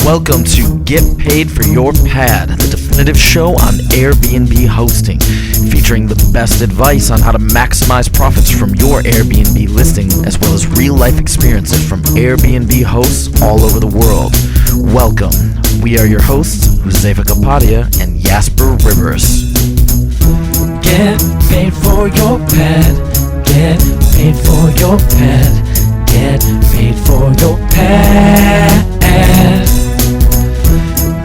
Welcome to Get Paid for Your Pad, the definitive show on Airbnb hosting, featuring the best advice on how to maximize profits from your Airbnb listing, as well as real-life experiences from Airbnb hosts all over the world. Welcome. We are your hosts, Josefa Kapadia and Jasper Rivers. Get paid for your pad. Get paid for your pad. Get paid for your pad.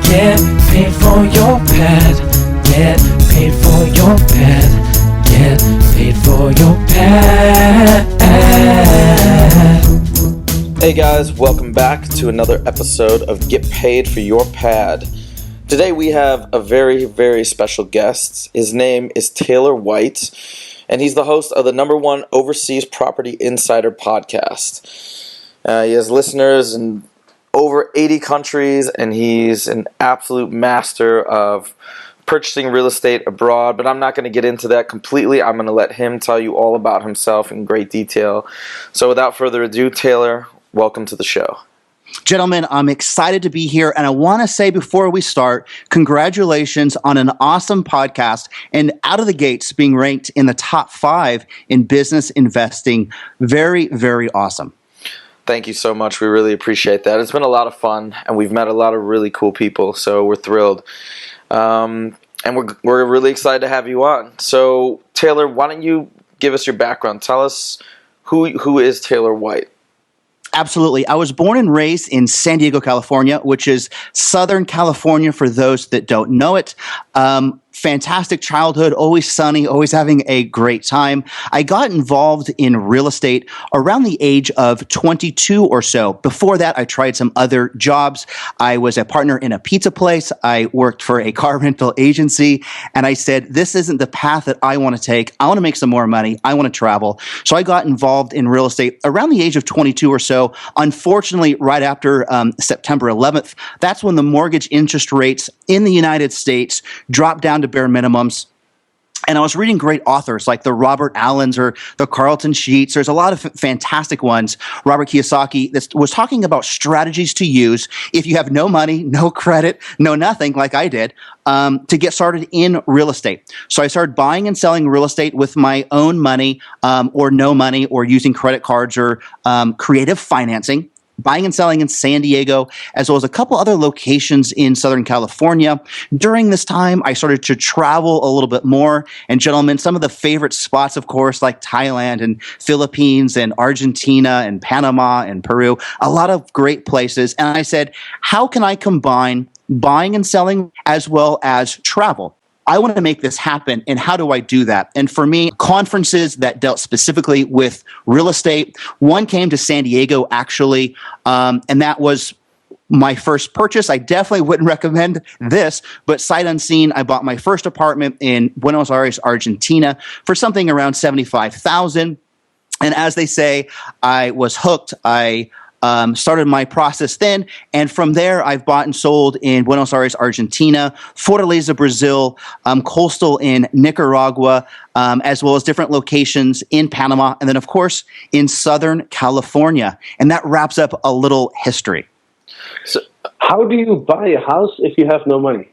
Get paid for your pad. Get paid for your pad. Get paid for your pad. Hey guys, welcome back to another episode of Get Paid for Your Pad. Today we have a very, very special guest. His name is Taylor White, and he's the host of the #1 Overseas Property Insider podcast. He has listeners in over 80 countries, and he's an absolute master of purchasing real estate abroad, but I'm not going to get into that completely. I'm going to let him tell you all about himself in great detail. So without further ado, Taylor, welcome to the show. Gentlemen, I'm excited to be here, and I want to say before we start, congratulations on an awesome podcast and out of the gates being ranked in the top 5 in business investing. Very, very awesome. Thank you so much. We really appreciate that. It's been a lot of fun, and we've met a lot of really cool people, so we're thrilled. And we're really excited to have you on. So, Taylor, why don't you give us your background? Tell us who is Taylor White? Absolutely. I was born and raised in San Diego, California, which is Southern California for those that don't know it. Fantastic childhood, always sunny, always having a great time. I got involved in real estate around the age of 22 or so. Before that, I tried some other jobs. I was a partner in a pizza place. I worked for a car rental agency. And I said, this isn't the path that I want to take. I want to make some more money. I want to travel. So I got involved in real estate around the age of 22 or so. Unfortunately, right after September 11th, that's when the mortgage interest rates in the United States dropped down to bare minimums. And I was reading great authors like the Robert Allens or the Carlton Sheets. There's a lot of fantastic ones. Robert Kiyosaki that was talking about strategies to use if you have no money, no credit, no nothing like I did, to get started in real estate. So I started buying and selling real estate with my own money or no money or using credit cards or creative financing. Buying and selling in San Diego, as well as a couple other locations in Southern California. During this time, I started to travel a little bit more. And gentlemen, some of the favorite spots, of course, like Thailand and Philippines and Argentina and Panama and Peru, a lot of great places. And I said, how can I combine buying and selling as well as travel? I want to make this happen, and how do I do that? And for me, conferences that dealt specifically with real estate. One came to San Diego, actually, and that was my first purchase. I definitely wouldn't recommend this, but sight unseen, I bought my first apartment in Buenos Aires, Argentina, for something around $75,000. And as they say, I was hooked. I started my process then, and from there I've bought and sold in Buenos Aires, Argentina, Fortaleza, Brazil, coastal in Nicaragua, as well as different locations in Panama, and then of course in Southern California. And that wraps up a little history. So, how do you buy a house if you have no money?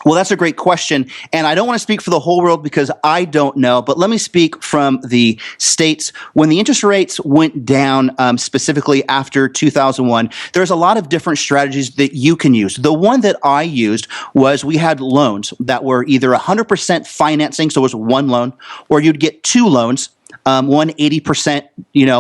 Well, that's a great question, and I don't want to speak for the whole world because I don't know, but let me speak from the States. When the interest rates went down, specifically after 2001, there's a lot of different strategies that you can use. The one that I used was we had loans that were either 100% financing, so it was one loan, or you'd get 2 loans. One 80%,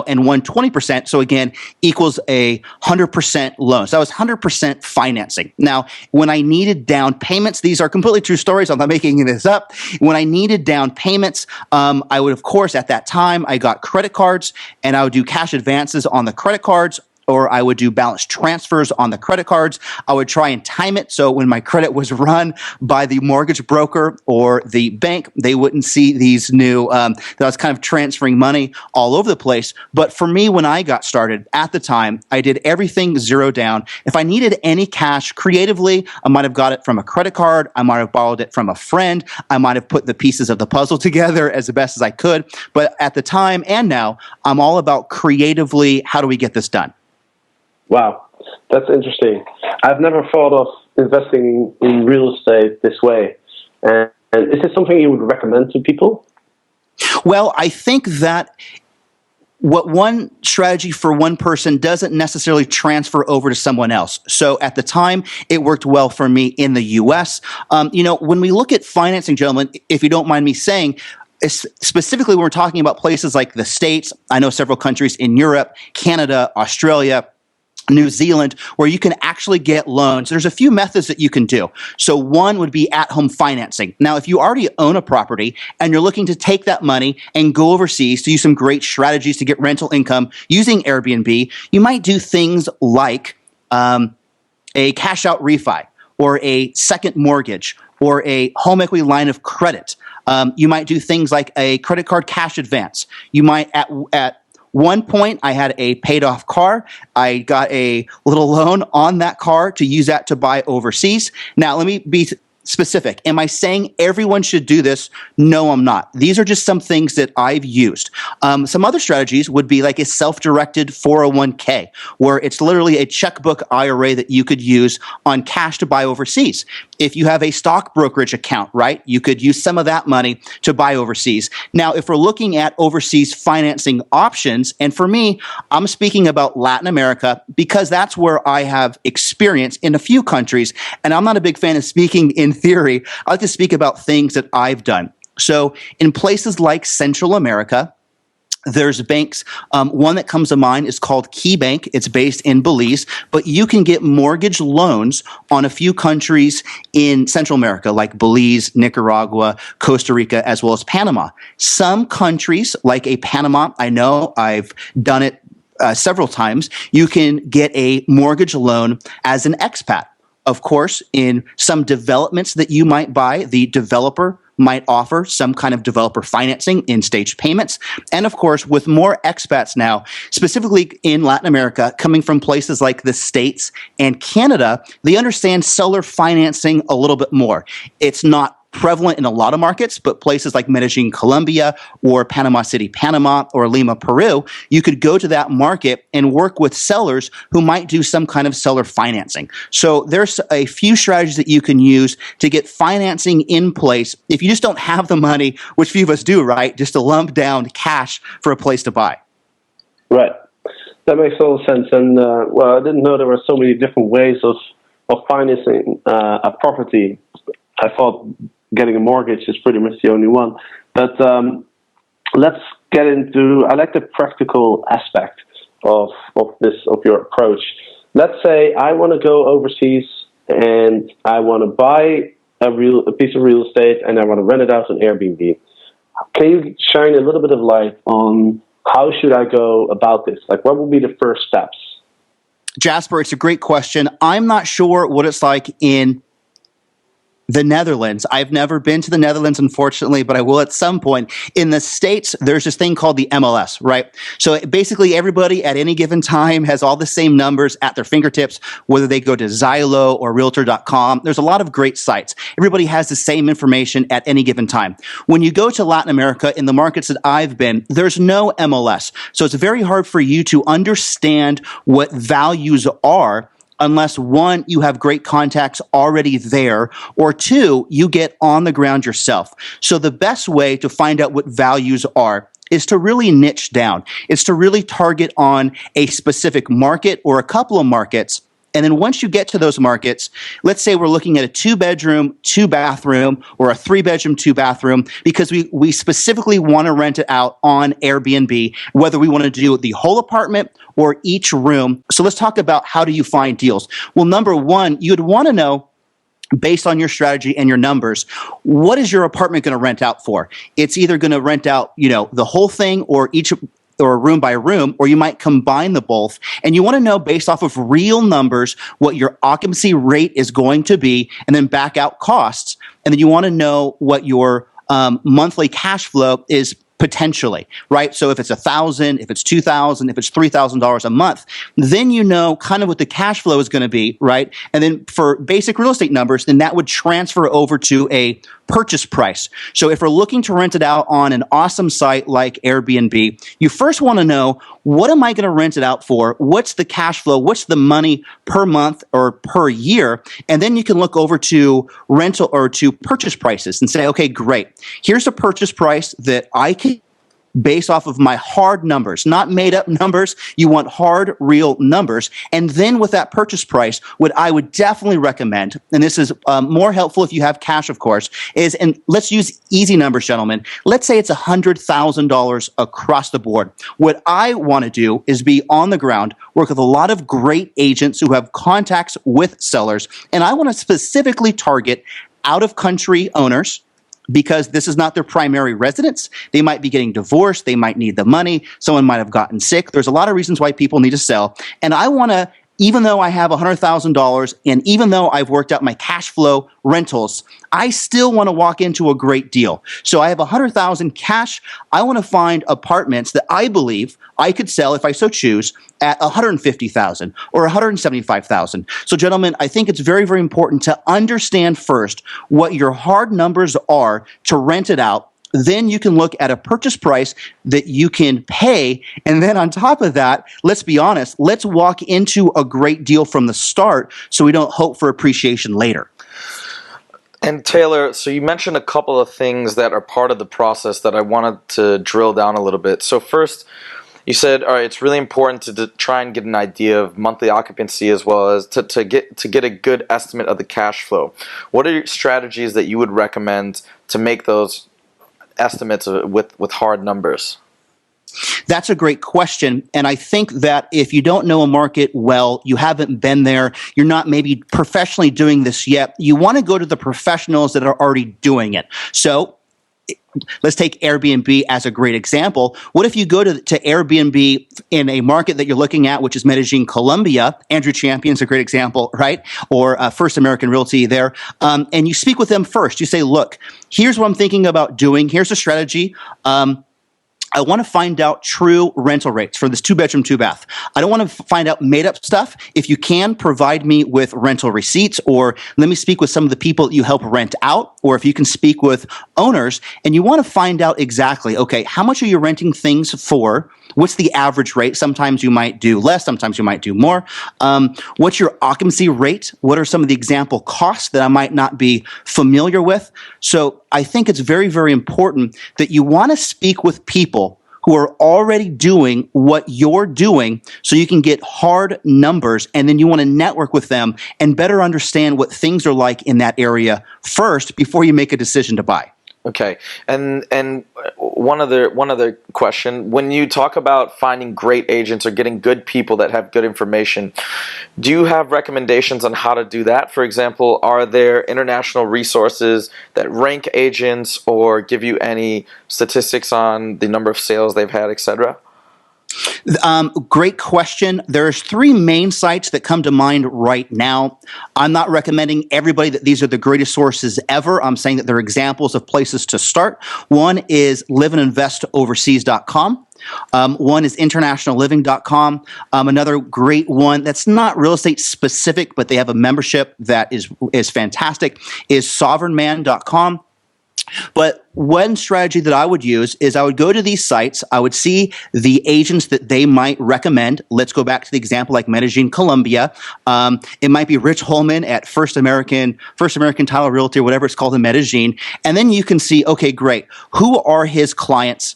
and one 20%. So again, equals a 100% loan. So that was 100% financing. Now, when I needed down payments, these are completely true stories. I'm not making this up. When I needed down payments, I would, of course, at that time, I got credit cards, and I would do cash advances on the credit cards, or I would do balance transfers on the credit cards. I would try and time it so when my credit was run by the mortgage broker or the bank, they wouldn't see these new, that I was kind of transferring money all over the place. But for me, when I got started at the time, I did everything zero down. If I needed any cash creatively, I might have got it from a credit card. I might have borrowed it from a friend. I might have put the pieces of the puzzle together as best as I could. But at the time and now, I'm all about creatively, how do we get this done? Wow. That's interesting. I've never thought of investing in real estate this way. And is this something you would recommend to people? Well, I think that what one strategy for one person doesn't necessarily transfer over to someone else. So at the time, it worked well for me in the U.S. When we look at financing, gentlemen, if you don't mind me saying, specifically when we're talking about places like the States, I know several countries in Europe, Canada, Australia, New Zealand, where you can actually get loans. There's a few methods that you can do. So one would be at-home financing. Now, if you already own a property and you're looking to take that money and go overseas to use some great strategies to get rental income using Airbnb, you might do things like a cash-out refi or a second mortgage or a home equity line of credit. You might do things like a credit card cash advance. You might, at one point, I had a paid-off car. I got a little loan on that car to use that to buy overseas. Now, let me be specific. Am I saying everyone should do this? No, I'm not. These are just some things that I've used. Some other strategies would be like a self-directed 401k, where it's literally a checkbook IRA that you could use on cash to buy overseas. If you have a stock brokerage account, right, you could use some of that money to buy overseas. Now, if we're looking at overseas financing options, and for me, I'm speaking about Latin America because that's where I have experience in a few countries, and I'm not a big fan of speaking in theory. I like to speak about things that I've done. So in places like Central America, there's banks. One that comes to mind is called Key Bank. It's based in Belize, but you can get mortgage loans on a few countries in Central America, like Belize, Nicaragua, Costa Rica, as well as Panama. Some countries, like a Panama, I know I've done it several times, you can get a mortgage loan as an expat. Of course, in some developments that you might buy, the developer might offer some kind of developer financing in stage payments. And of course, with more expats now, specifically in Latin America, coming from places like the States and Canada, they understand seller financing a little bit more. It's not prevalent in a lot of markets, but places like Medellin, Colombia, or Panama City, Panama, or Lima, Peru, you could go to that market and work with sellers who might do some kind of seller financing. So there's a few strategies that you can use to get financing in place if you just don't have the money, which few of us do, right? Just to lump down cash for a place to buy. Right. That makes total sense. And, I didn't know there were so many different ways of financing a property. I thought getting a mortgage is pretty much the only one. But let's get into, I like the practical aspect of your approach. Let's say I want to go overseas and I want to buy a piece of real estate and I want to rent it out on Airbnb. Can you shine a little bit of light on how should I go about this? Like, what will be the first steps? Jasper, it's a great question. I'm not sure what it's like in the Netherlands. I've never been to the Netherlands, unfortunately, but I will at some point. In the States, there's this thing called the MLS, right? So basically everybody at any given time has all the same numbers at their fingertips, whether they go to Zillow or Realtor.com. There's a lot of great sites. Everybody has the same information at any given time. When you go to Latin America, in the markets that I've been, there's no MLS. So it's very hard for you to understand what values are unless, one, you have great contacts already there, or two, you get on the ground yourself. So the best way to find out what values are is to really niche down. It's to really target on a specific market or a couple of markets. And then once you get to those markets, let's say we're looking at a 2-bedroom, 2-bathroom, or a 3-bedroom, 2-bathroom, because we specifically want to rent it out on Airbnb, whether we want to do the whole apartment or each room. So let's talk about how do you find deals. Well, number one, you'd want to know, based on your strategy and your numbers, what is your apartment going to rent out for? It's either going to rent out, the whole thing or room by room, or you might combine the both. And you want to know, based off of real numbers, what your occupancy rate is going to be, and then back out costs. And then you want to know what your monthly cash flow is potentially, right? So if it's $1,000, if it's $2,000, if it's $3,000 a month, then you know kind of what the cash flow is going to be, right? And then for basic real estate numbers, then that would transfer over to a purchase price. So if we're looking to rent it out on an awesome site like Airbnb, you first want to know, what am I going to rent it out for? What's the cash flow? What's the money per month or per year? And then you can look over to rental or to purchase prices and say, okay, great. Here's a purchase price that I can based off of my hard numbers, not made up numbers. You want hard, real numbers. And then with that purchase price, what I would definitely recommend, and this is more helpful if you have cash, of course, is, and let's use easy numbers, gentlemen. Let's say it's $100,000 across the board. What I want to do is be on the ground, work with a lot of great agents who have contacts with sellers, and I want to specifically target out-of-country owners, because this is not their primary residence. They might be getting divorced. They might need the money. Someone might have gotten sick. There's a lot of reasons why people need to sell. And I want to, even though I have $100,000 and even though I've worked out my cash flow rentals, I still want to walk into a great deal. So I have $100,000 cash. I want to find apartments that I believe I could sell, if I so choose, at $150,000 or $175,000. So gentlemen, I think it's very, very important to understand first what your hard numbers are to rent it out. Then you can look at a purchase price that you can pay. And then on top of that, let's be honest, let's walk into a great deal from the start so we don't hope for appreciation later. And Taylor, so you mentioned a couple of things that are part of the process that I wanted to drill down a little bit. So first, you said, all right, it's really important to try and get an idea of monthly occupancy as well as to get a good estimate of the cash flow. What are your strategies that you would recommend to make those estimates with hard numbers? That's a great question. And I think that if you don't know a market well, you haven't been there, you're not maybe professionally doing this yet, you want to go to the professionals that are already doing it. So let's take Airbnb as a great example. What if you go to Airbnb in a market that you're looking at, which is Medellin, Colombia? Andrew Champion's a great example, right? Or First American Realty there. And you speak with them first. You say, look, here's what I'm thinking about doing. Here's a strategy. I want to find out true rental rates for this 2-bedroom, 2-bath. I don't want to find out made-up stuff. If you can, provide me with rental receipts, or let me speak with some of the people that you help rent out, or if you can speak with owners, and you want to find out exactly, okay, how much are you renting things for? What's the average rate? Sometimes you might do less, sometimes you might do more. What's your occupancy rate? What are some of the example costs that I might not be familiar with? So I think it's very, very important that you want to speak with people who are already doing what you're doing so you can get hard numbers, and then you want to network with them and better understand what things are like in that area first before you make a decision to buy. Okay, and one other question: when you talk about finding great agents or getting good people that have good information, do you have recommendations on how to do that? For example, are there international resources that rank agents or give you any statistics on the number of sales they've had, etc.? Great question. There's 3 main sites that come to mind right now. I'm not recommending everybody that these are the greatest sources ever. I'm saying that they're examples of places to start. One is liveandinvestoverseas.com. One is internationalliving.com. Another great one that's not real estate specific, but they have a membership that is fantastic, is sovereignman.com. But one strategy that I would use is I would go to these sites, I would see the agents that they might recommend. Let's go back to the example like Medellin, Colombia. It might be Rich Holman at First American Title Realty, or whatever it's called in Medellin. And then you can see, okay, great. Who are his clients?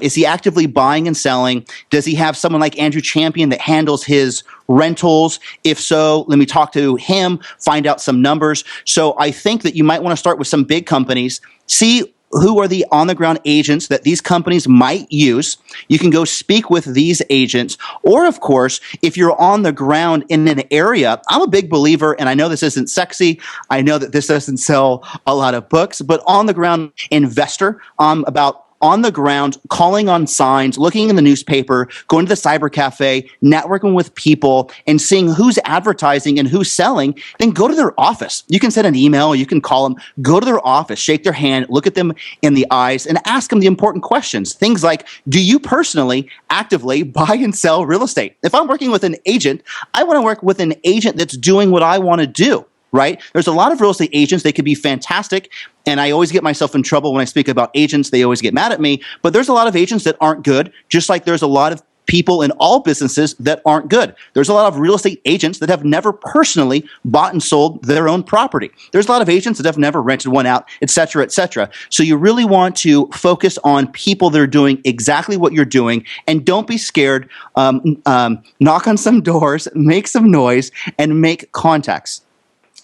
Is he actively buying and selling? Does he have someone like Andrew Champion that handles his rentals? If so, let me talk to him, find out some numbers. So I think that you might want to start with some big companies, see who are the on-the-ground agents that these companies might use. You can go speak with these agents. Or, of course, if you're on the ground in an area, I'm a big believer, and I know this isn't sexy, I know that this doesn't sell a lot of books, but on-the-ground investor, about on the ground, calling on signs, looking in the newspaper, going to the cyber cafe, networking with people, and seeing who's advertising and who's selling, then go to their office. You can send an email, you can call them, go to their office, shake their hand, look at them in the eyes, and ask them the important questions. Things like, do you personally actively buy and sell real estate? If I'm working with an agent, I want to work with an agent that's doing what I want to do. right? There's a lot of real estate agents. They could be fantastic. And I always get myself in trouble when I speak about agents. They always get mad at me. But there's a lot of agents that aren't good, just like there's a lot of people in all businesses that aren't good. There's a lot of real estate agents that have never personally bought and sold their own property. There's a lot of agents that have never rented one out, et cetera, et cetera. So you really want to focus on people that are doing exactly what you're doing, and don't be scared. Knock on some doors, make some noise, and make contacts.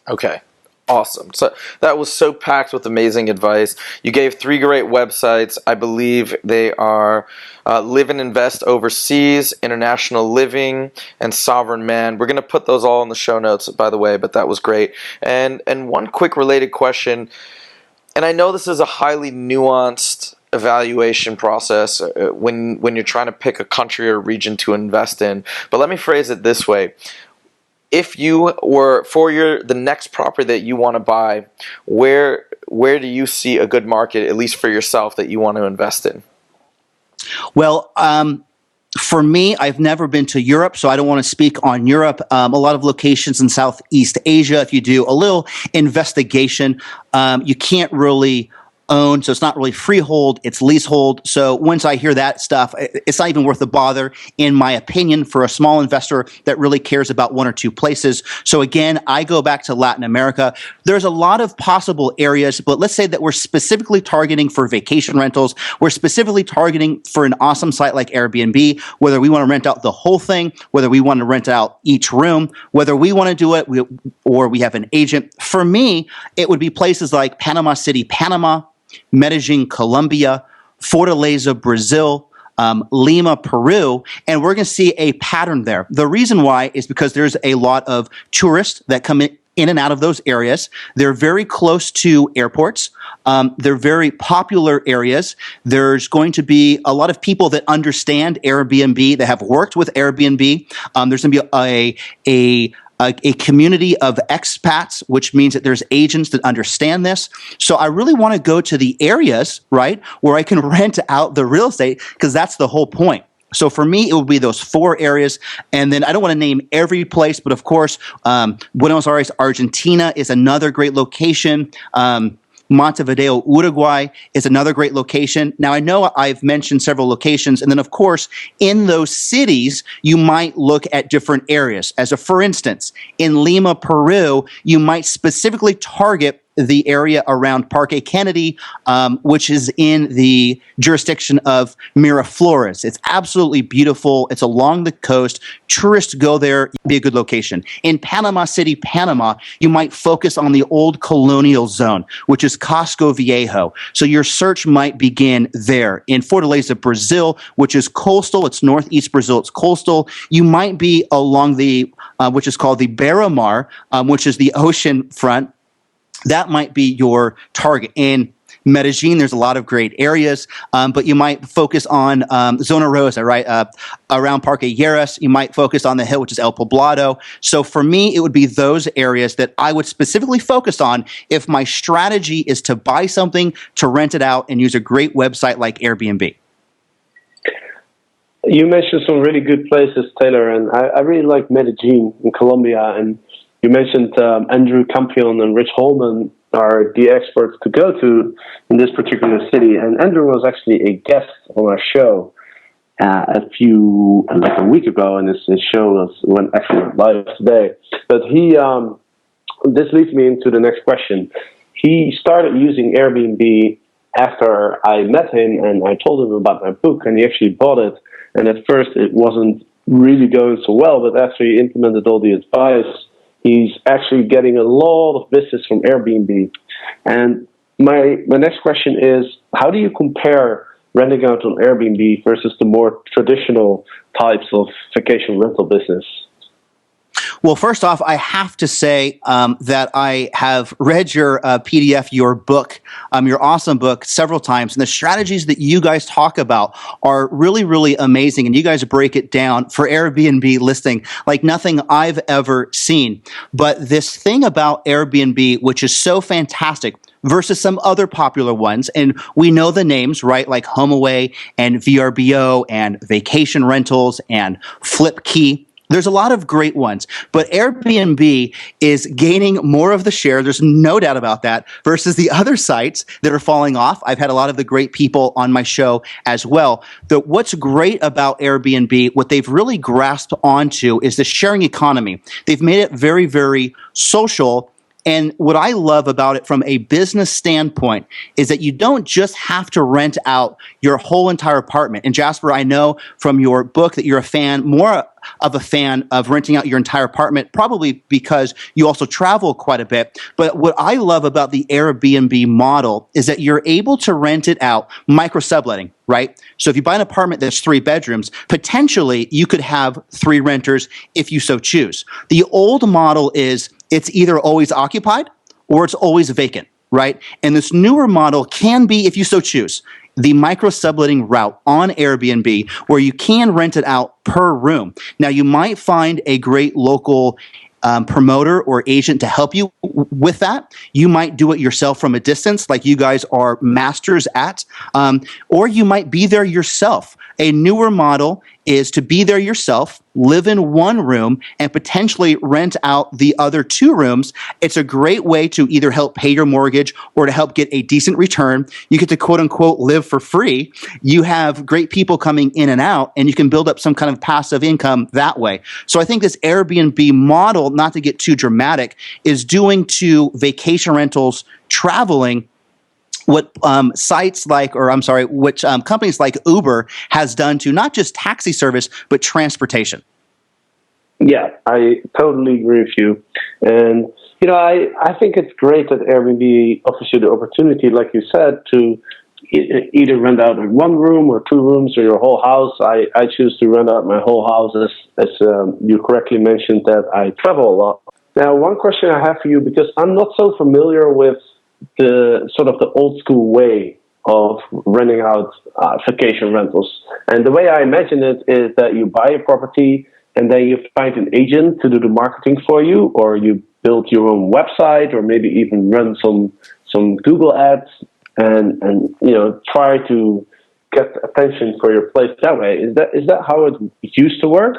Okay. Awesome. So that was so packed with amazing advice. You gave 3 great websites. I believe they are Live and Invest Overseas, International Living, and Sovereign Man. We're going to put those all in the show notes, by the way, but that was great. And one quick related question, and I know this is a highly nuanced evaluation process when you're trying to pick a country or region to invest in, but let me phrase it this way. If you were for the next property that you want to buy, where do you see a good market, at least for yourself, that you want to invest in? Well, for me, I've never been to Europe, so I don't want to speak on Europe. A lot of locations in Southeast Asia, if you do a little investigation, you can't really own, so it's not really freehold, it's leasehold. So once I hear that stuff, it's not even worth the bother, in my opinion, for a small investor that really cares about 1 or 2 places. So again, I go back to Latin America. There's a lot of possible areas, but let's say that we're specifically targeting for vacation rentals. We're specifically targeting for an awesome site like Airbnb, whether we want to rent out the whole thing, whether we want to rent out each room, whether we want to do it or we have an agent. For me, it would be places like Panama City, Panama, Medellin, Colombia, Fortaleza, Brazil, Lima, Peru, and we're going to see a pattern there. The reason why is because there's a lot of tourists that come in and out of those areas. They're very close to airports. They're very popular areas. There's going to be a lot of people that understand Airbnb, that have worked with Airbnb. There's going to be a community of expats, which means that there's agents that understand this. So I really want to go to the areas, right, where I can rent out the real estate, because that's the whole point. So for me, it would be those 4 areas. And then I don't want to name every place, but of course, Buenos Aires, Argentina is another great location. Montevideo, Uruguay is another great location. Now, I know I've mentioned several locations, and then, of course, in those cities, you might look at different areas. For instance, in Lima, Peru, you might specifically target the area around Parque Kennedy, which is in the jurisdiction of Miraflores. It's absolutely beautiful. It's along the coast. Tourists go there. It'd be a good location. In Panama City, Panama, you might focus on the old colonial zone, which is Casco Viejo. So your search might begin there. In Fortaleza, Brazil, which is coastal, it's northeast Brazil, it's coastal, you might be along the, which is called the Beira-Mar, which is the ocean front. That might be your target. In Medellin, there's a lot of great areas, but you might focus on Zona Rosa, right? Around Parque Lleras, you might focus on the hill, which is El Poblado. So for me, it would be those areas that I would specifically focus on if my strategy is to buy something, to rent it out, and use a great website like Airbnb. You mentioned some really good places, Taylor, and I really like Medellin in Colombia, and you mentioned Andrew Campion and Rich Holman are the experts to go to in this particular city. And Andrew was actually a guest on our show like a week ago, and his show went actually live today. But this leads me into the next question. He started using Airbnb after I met him, and I told him about my book, and he actually bought it. And at first, it wasn't really going so well, but after he implemented all the advice, he's actually getting a lot of business from Airbnb. And my next question is, how do you compare renting out on Airbnb versus the more traditional types of vacation rental business? Well, first off, I have to say that I have read your PDF, your book, your awesome book, several times. And the strategies that you guys talk about are really, really amazing. And you guys break it down for Airbnb listing like nothing I've ever seen. But this thing about Airbnb, which is so fantastic, versus some other popular ones, and we know the names, right, like HomeAway and VRBO and Vacation Rentals and FlipKey. There's a lot of great ones, but Airbnb is gaining more of the share. There's no doubt about that versus the other sites that are falling off. I've had a lot of the great people on my show as well. What's great about Airbnb, what they've really grasped onto is the sharing economy. They've made it very, very social. And what I love about it from a business standpoint is that you don't just have to rent out your whole entire apartment. And Jasper, I know from your book that you're a fan, more of a fan of renting out your entire apartment, probably because you also travel quite a bit. But what I love about the Airbnb model is that you're able to rent it out, micro subletting, right? So if you buy an apartment that's 3 bedrooms, potentially you could have 3 renters if you so choose. The old model is it's either always occupied or it's always vacant, right? And this newer model can be, if you so choose, the micro subletting route on Airbnb where you can rent it out per room. Now, you might find a great local promoter or agent to help you with that. You might do it yourself from a distance, like you guys are masters at, or you might be there yourself. A newer model is to be there yourself, live in one room, and potentially rent out the other 2 rooms. It's a great way to either help pay your mortgage or to help get a decent return. You get to quote unquote live for free. You have great people coming in and out, and you can build up some kind of passive income that way. So I think this Airbnb model, not to get too dramatic, is doing to vacation rentals, traveling, what companies like Uber has done to not just taxi service, but transportation. Yeah, I totally agree with you. And, I think it's great that Airbnb offers you the opportunity, like you said, to either rent out 1 room or 2 rooms or your whole house. I choose to rent out my whole house as you correctly mentioned that I travel a lot. Now, one question I have for you, because I'm not so familiar with the sort of the old school way of renting out vacation rentals. And the way I imagine it is that you buy a property and then you find an agent to do the marketing for you, or you build your own website, or maybe even run some Google ads and try to get attention for your place that way. Is that how it used to work?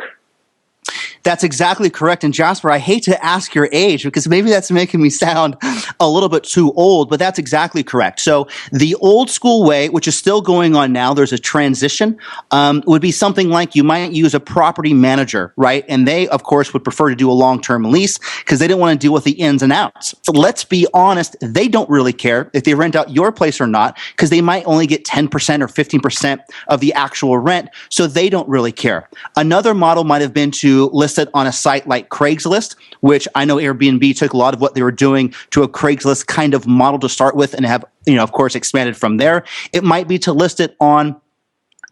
That's exactly correct. And Jasper, I hate to ask your age because maybe that's making me sound a little bit too old, but that's exactly correct. So the old school way, which is still going on now, there's a transition, would be something like you might use a property manager, right? And they, of course, would prefer to do a long-term lease because they don't want to deal with the ins and outs. So let's be honest, they don't really care if they rent out your place or not because they might only get 10% or 15% of the actual rent, so they don't really care. Another model might have been to list it on a site like Craigslist, which I know Airbnb took a lot of what they were doing to a Craigslist kind of model to start with and have, of course, expanded from there. It might be to list it on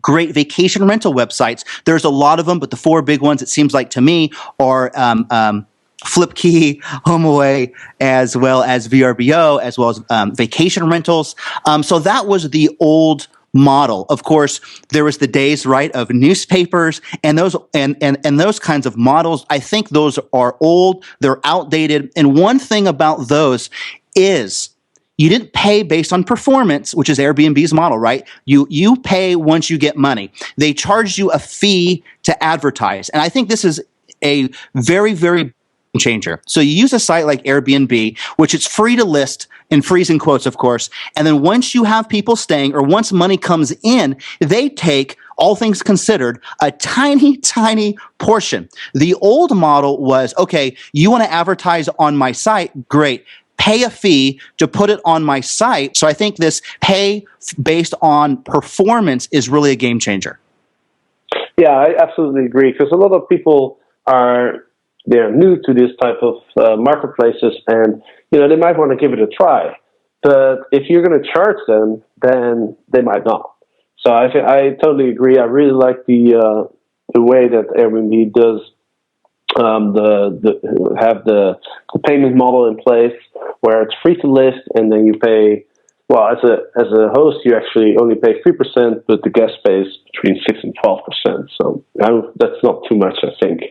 great vacation rental websites. There's a lot of them, but the 4 big ones, it seems like to me, are Flipkey, HomeAway, as well as VRBO, as well as vacation rentals. So that was the old model. Of course, there was the days, right, of newspapers and those and those kinds of models. I think those are old, they're outdated. And one thing about those is you didn't pay based on performance, which is Airbnb's model, right? You pay once you get money. They charge you a fee to advertise. And I think this is a very, very changer. So you use a site like Airbnb, which it's free to list, in freezing quotes, of course. And then once you have people staying or once money comes in, they take, all things considered, a tiny, tiny portion. The old model was, okay, you want to advertise on my site? Great. Pay a fee to put it on my site. So I think this pay based on performance is really a game changer. Yeah, I absolutely agree. Because a lot of people they're new to this type of marketplaces, and they might want to give it a try. But if you're going to charge them, then they might not. So I totally agree. I really like the way that Airbnb does have the payment model in place, where it's free to list, and then you pay. Well, as a host, you actually only pay 3%, but the guest pays between 6 and 12%. So that's not too much, I think.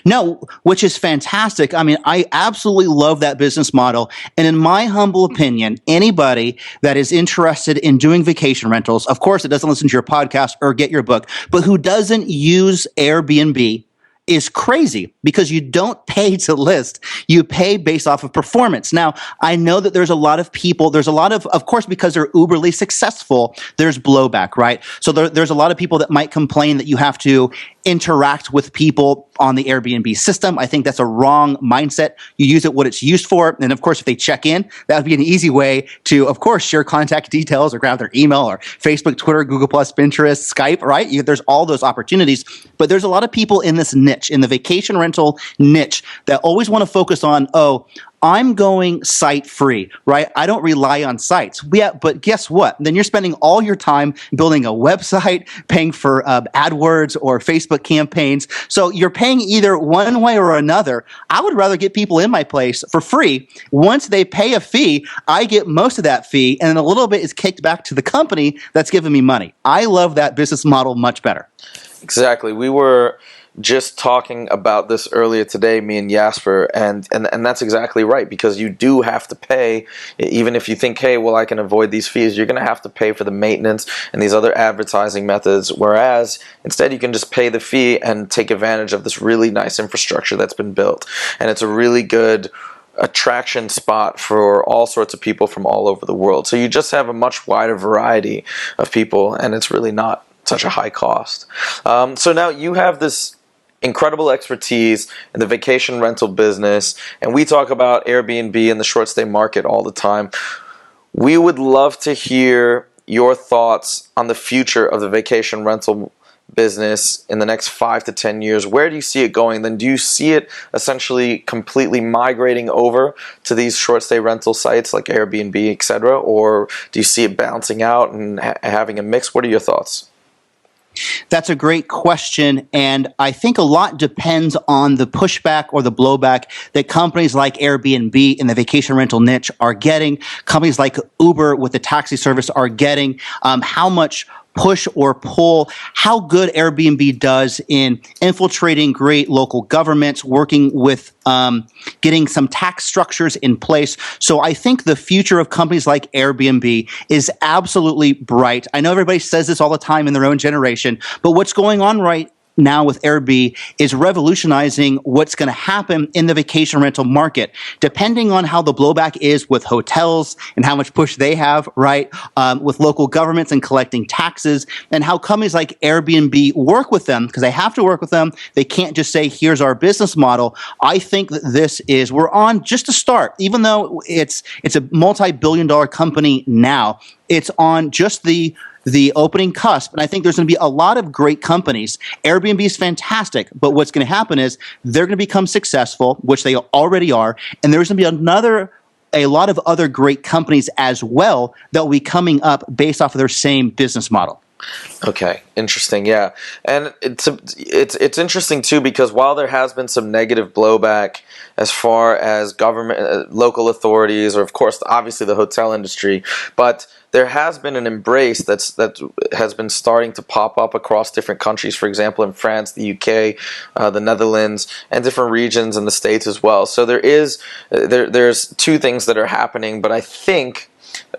No, which is fantastic. I mean, I absolutely love that business model. And in my humble opinion, anybody that is interested in doing vacation rentals, of course, it doesn't listen to your podcast or get your book, but who doesn't use Airbnb is crazy because you don't pay to list, you pay based off of performance. Now, I know that there's a lot of people, there's a lot of course, because they're uberly successful, there's blowback, right? So there's a lot of people that might complain that you have to interact with people on the Airbnb system. I think that's a wrong mindset. You use it what it's used for. And of course, if they check in, that would be an easy way to, of course, share contact details or grab their email or Facebook, Twitter, Google+, Pinterest, Skype, right? There's all those opportunities. But there's a lot of people in this niche, in the vacation rental niche, that always want to focus on, oh, I'm going site free, right? I don't rely on sites. Yeah, but guess what? Then you're spending all your time building a website, paying for AdWords or Facebook campaigns. So you're paying either one way or another. I would rather get people in my place for free. Once they pay a fee, I get most of that fee, and then a little bit is kicked back to the company that's giving me money. I love that business model much better. Exactly. We were just talking about this earlier today, me and Jasper, and that's exactly right, because you do have to pay. Even if you think, hey, well, I can avoid these fees, you're going to have to pay for the maintenance and these other advertising methods, whereas instead you can just pay the fee and take advantage of this really nice infrastructure that's been built. And it's a really good attraction spot for all sorts of people from all over the world. So you just have a much wider variety of people, and it's really not such a high cost. So now you have this incredible expertise in the vacation rental business, and we talk about Airbnb and the short stay market all the time. We would love to hear your thoughts on the future of the vacation rental business in the next 5 to 10 years. Where do you see it going? Then do you see it essentially completely migrating over to these short stay rental sites like Airbnb, etc., or do you see it bouncing out and having a mix? What are your thoughts? That's a great question, and I think a lot depends on the pushback or the blowback that companies like Airbnb in the vacation rental niche are getting, companies like Uber with the taxi service are getting, how much push or pull, how good Airbnb does in infiltrating great local governments, working with getting some tax structures in place. So I think the future of companies like Airbnb is absolutely bright. I know everybody says this all the time in their own generation, but what's going on right now with Airbnb is revolutionizing what's going to happen in the vacation rental market. Depending on how the blowback is with hotels and how much push they have, right, with local governments and collecting taxes, and how companies like Airbnb work with them, because they have to work with them. They can't just say, here's our business model. I think that we're on just a start. Even though it's a multi-billion-dollar company now, it's on just the opening cusp. And I think there's going to be a lot of great companies. Airbnb is fantastic, but what's going to happen is they're going to become successful, which they already are, and there's going to be a lot of other great companies as well that will be coming up based off of their same business model. Okay, interesting. Yeah, and it's interesting too, because while there has been some negative blowback as far as government, local authorities, or of course, obviously the hotel industry, but there has been an embrace that has been starting to pop up across different countries. For example, in France, the UK, the Netherlands, and different regions in the States as well. So there's two things that are happening, but I think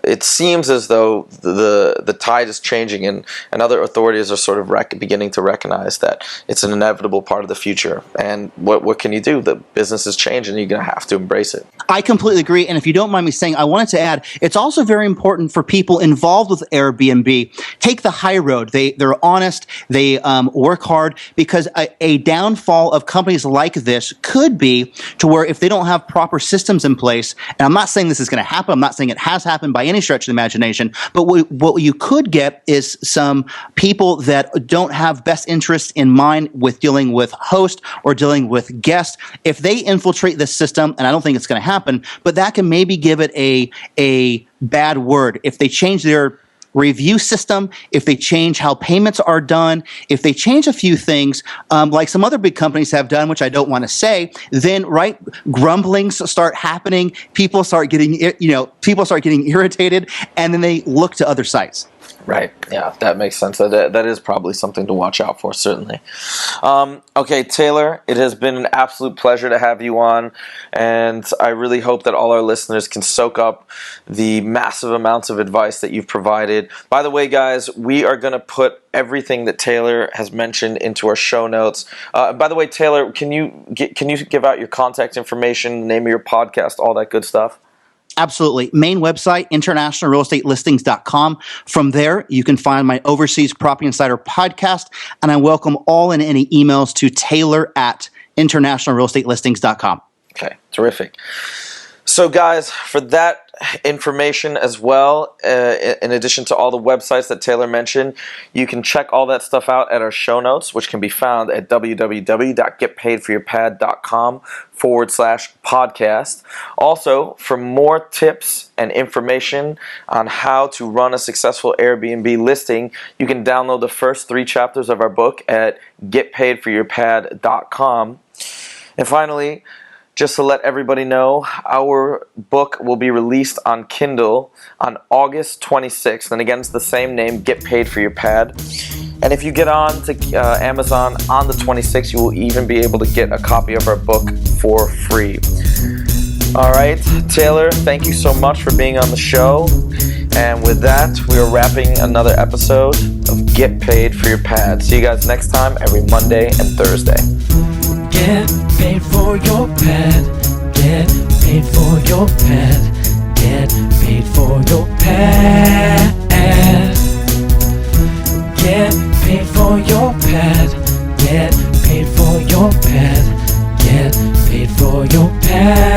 it seems as though the tide is changing, and other authorities are sort of beginning to recognize that it's an inevitable part of the future. And what can you do? The business is changing, and you're going to have to embrace it. I completely agree. And if you don't mind me saying, I wanted to add, it's also very important for people involved with Airbnb. Take the high road. They're honest. They work hard, because a downfall of companies like this could be to where if they don't have proper systems in place, and I'm not saying this is going to happen. I'm not saying it has happened by any stretch of the imagination, but what you could get is some people that don't have best interest in mind with dealing with host or dealing with guests. If they infiltrate the system, and I don't think it's going to happen, but that can maybe give it a bad word. If they change their review system, if they change how payments are done, if they change a few things, like some other big companies have done, which I don't want to say, then grumblings start happening. People start getting irritated, and then they look to other sites. Right. Yeah, that makes sense. That is probably something to watch out for, certainly. Okay, Taylor, it has been an absolute pleasure to have you on, and I really hope that all our listeners can soak up the massive amounts of advice that you've provided. By the way, guys, we are going to put everything that Taylor has mentioned into our show notes. By the way, Taylor, can you give out your contact information, name of your podcast, all that good stuff? Absolutely. Main website, internationalrealestatelyistings.com. From there, you can find my Overseas Property Insider podcast, and I welcome all and any emails to taylor@internationalrealestatelyistings.com. Okay, terrific. So, guys, for that information as well, in addition to all the websites that Taylor mentioned, you can check all that stuff out at our show notes, which can be found at www.getpaidforyourpad.com/podcast. Also, for more tips and information on how to run a successful Airbnb listing, you can download the first 3 chapters of our book at getpaidforyourpad.com. And finally, just to let everybody know, our book will be released on Kindle on August 26th. And again, it's the same name, Get Paid for Your Pad. And if you get on to Amazon on the 26th, you will even be able to get a copy of our book for free. All right, Taylor, thank you so much for being on the show. And with that, we are wrapping another episode of Get Paid for Your Pad. See you guys next time, every Monday and Thursday. Get paid for your pad. Get paid for your pad. Get paid for your pad. Get paid for your pad. Get paid for your pad. Get paid for your pad.